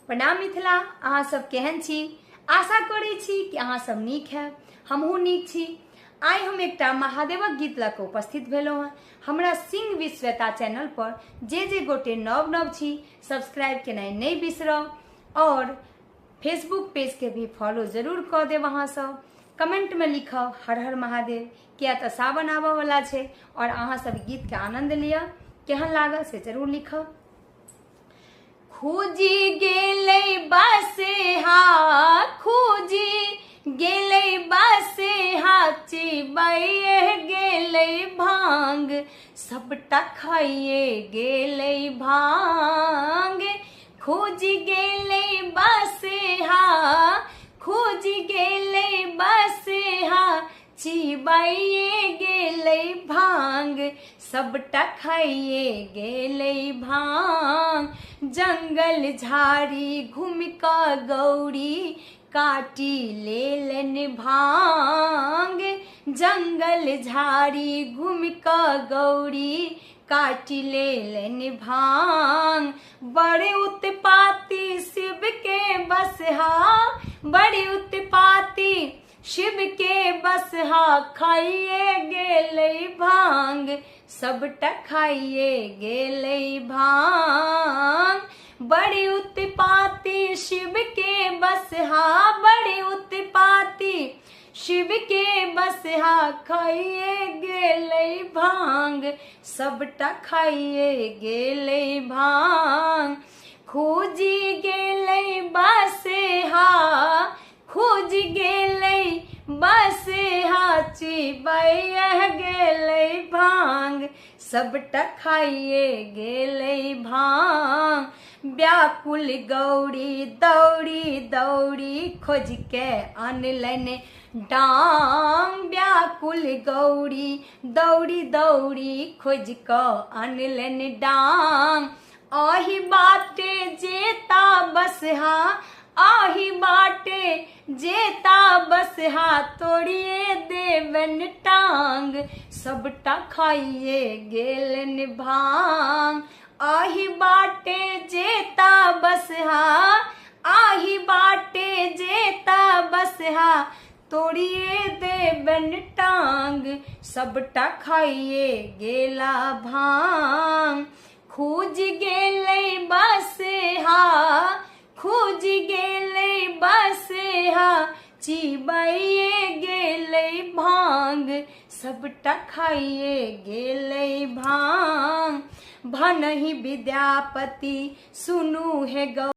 प्रणाम मिथिला, अहाँ सब केहन छी? आशा करै छी कि अहाँ सब नीक है, हमहूँ नीक छी। आइ हम एकटा महादेवक गीत लऽ कऽ उपस्थित भेलहुँ हैं। हमरा सिंह विश्वता चैनल पर जे गोटे नव छी सब्सक्राइब केनाइ नहीं बिसरब और फेसबुक पेज के भी फॉलो जरूर कऽ देब। अहाँ सब कमेंट में लिखब हर हर महादेव, किया तऽ सावन आबऽ वाला छै और अहाँ सब गीत के आनंद लिअ। केहन लागल से जरूर लिखब। खोजी गेलै बसेहा, खोजी गेलै बसेहा, चिबाइए गेलै भांग, सबटा खाइए गेलै भांग। खोजी गेलै बसेहा, खोजी गेलै बसेहा, चिबाइए गेलै भांग, सबटा खाइए गेलै भांग। जंगल झाड़ी घूम कऽ गौरी काटी लेलनि भांग, जंगल झाड़ी घूम कऽ गौरी काटी लेलनि भांग। बड़े उत्पाती शिव के बसहा, बड़े उत्पाती शिव के बसहा, खाइए गेलै भांग, सबटा खाइए गेलै भांग। बड़े उत्पाती शिव के बसहा, बड़े उत्पाती शिव के बसहा, खाइए गेलै भांग, सबटा खाइए गेलै भांग। खोजी गेलै बसेहा, खोजी गेलै बसेहा, चिबाइए गेलै भांग, सबटा खाइए गेलै भांग। व्याकुल गौरी दौड़ी दौड़ी खोज के अनलनि डांग, व्याकुल गौरी दौड़ी दौड़ी खोज कऽ अनलनि डांग। आही बाटे जेता बसहा, आही बाटे जेता बसहा, तोड़िए देबनि टांग, सबटा खाइए गेलनि भांग। आही बाटे जेता बसहा, आही बाटे जेता बसहा, तोड़िए देबनि टांग, सबटा खाइए गेला भांग। खोज गेलै बसेहा, खोज गेलै बसेहा, चिबाइए गेलै भांग, सबटा खाइए गेलै भांग। भनहि विद्यापति सुनू हे गौ